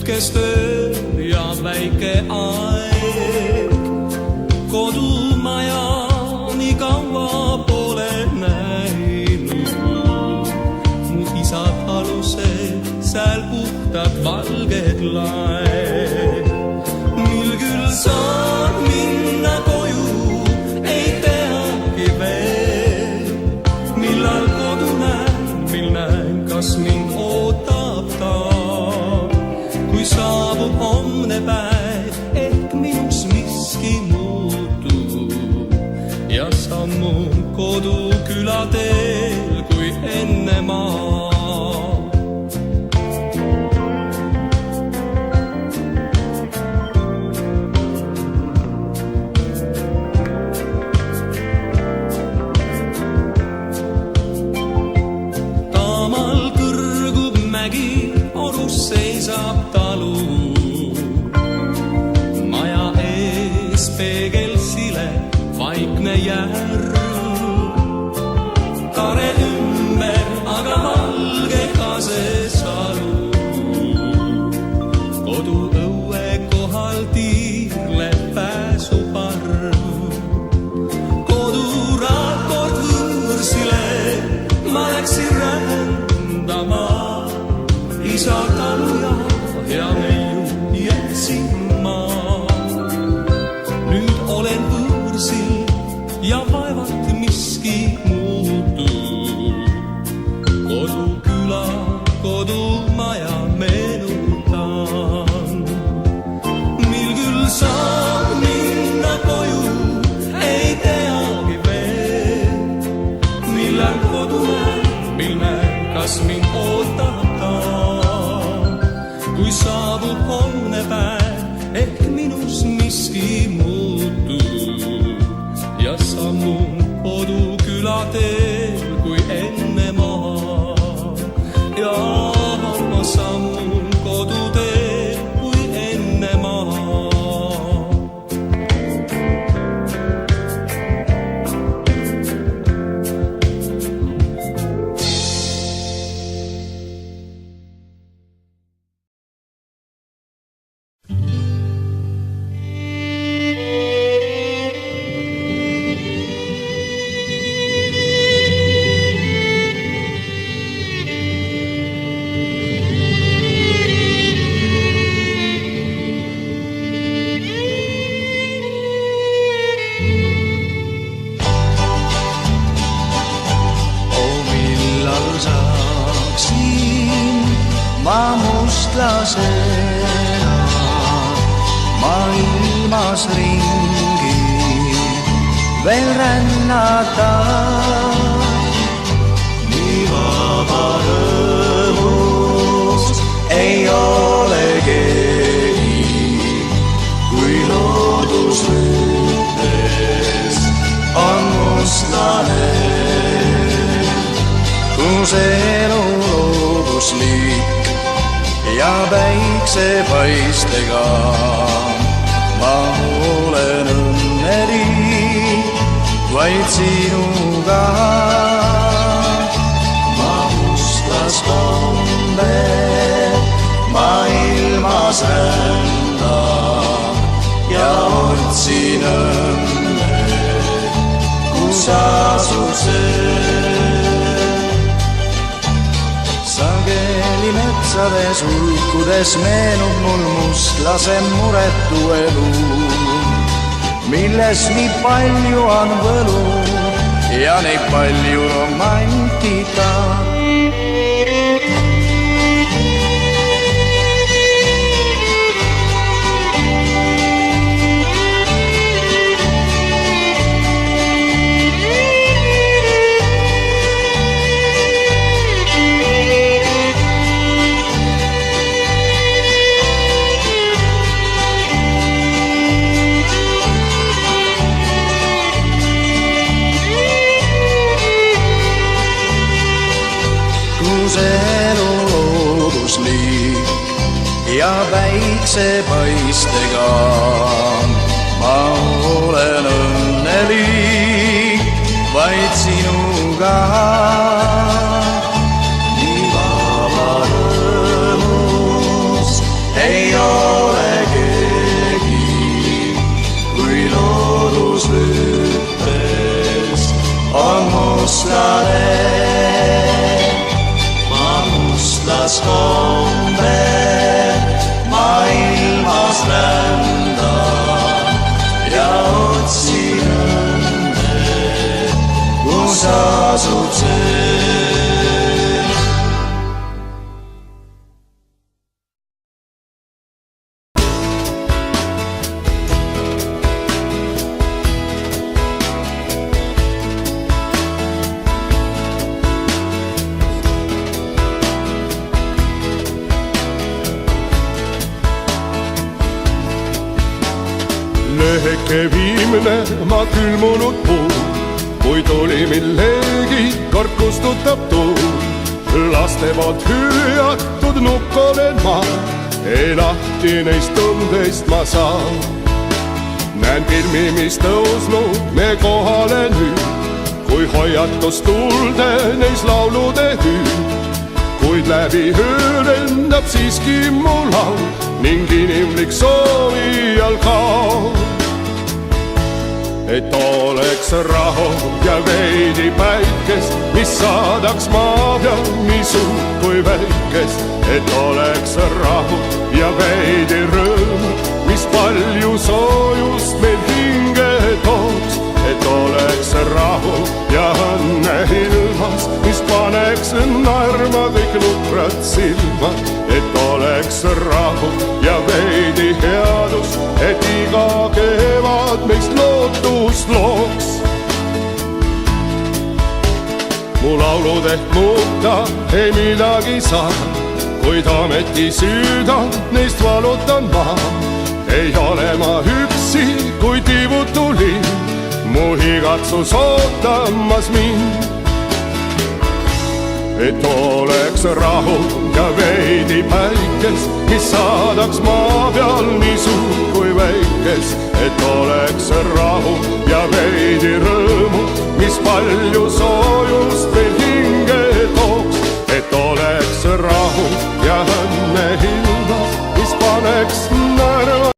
kesköö ja väike aeg. Kodumaja nii kaua pole näinud. Mu isa alused seal puhtad valged laed. Mil küll saan minna koju, ei teagi veel. Millal kodu näen, mil näen, kas mind ootab ta. Kui saabub homne päev, ehk minus miski muutub. Ja sammun koduküla teel kui enne maa. Seisab talu, maja ees peegelsile vaikne järv. Kare ümber, aga valge kase salu. Kodu õue kohal tiirleb pääsuparv. Koduraport võõrsile ma läksin rändama. Isa taluja ja neiu jätsin ma. Nüüd olen võõrsil ja vaevalt miski muutub. Koduküla, kodumaja meenutan. Mil küll saan minna koju, ei teagi veel. Millal kodu näen, mil näen, kas mind ootab. Kui saabub homne päev, ehk minus miski muutub. Ja sammun koduküla teel kui enne maa. Ja ma sammun koduteel kui enne maa. Mustlasena maailmas ringi veel rännata. Nii vaba rõõmus ei ole keegi, kui loodusrüütes on mustlane, kus elu looduslik ja päiksepaistega ma olen õnnelik vaid sinuga. Ma mustlaskombe maailmas rändan ja otsin õnne, kus asub see. Sageli metsades hulkudes meenub mul mustlase muretu elu, milles nii palju on võlu ja nii palju romantika. Elu looduslik ja päiksepaistega ma olen õnnelik vaid sinuga. Nii vaba rõõmus ei leheke viimne ma külmunud puu, kui tuli millegi kord kustutab tuul. Laste poolt hüljatud nukk olen ma, ei lahti neist tundeist ma saan. Näen filmi, mis tõusnud me kohale nüüd, kui hoiatus tulde neis laulude hüüd. Kuid läbi öö lendab siiski mu laul ning inimlik soovijal kaob. Et oleks rahu ja veidi päikest, mis saadaks maa peal nii suurt kui väikest. Et oleks rahu ja veidi rõõmu, mis palju soojust meil hinge tooks. Et oleks rahu ja õnne ilmas, mis paneks naerma kõik nukrad silmad. Et oleks rahu ja veidi headus, et iga kevad meist lootust looks. Mu laulud ehk muuta ei midagi saa, kuid ometi süüdan neist valutan ma. Ei ole ma üksi, kui tiivutu linn, mu igatsus ootamas mind. Et oleks rahu ja veidi päikest, mis saadaks maa peal nii suurt kui väikest. Et oleks rahu ja veidi rõõmu, mis palju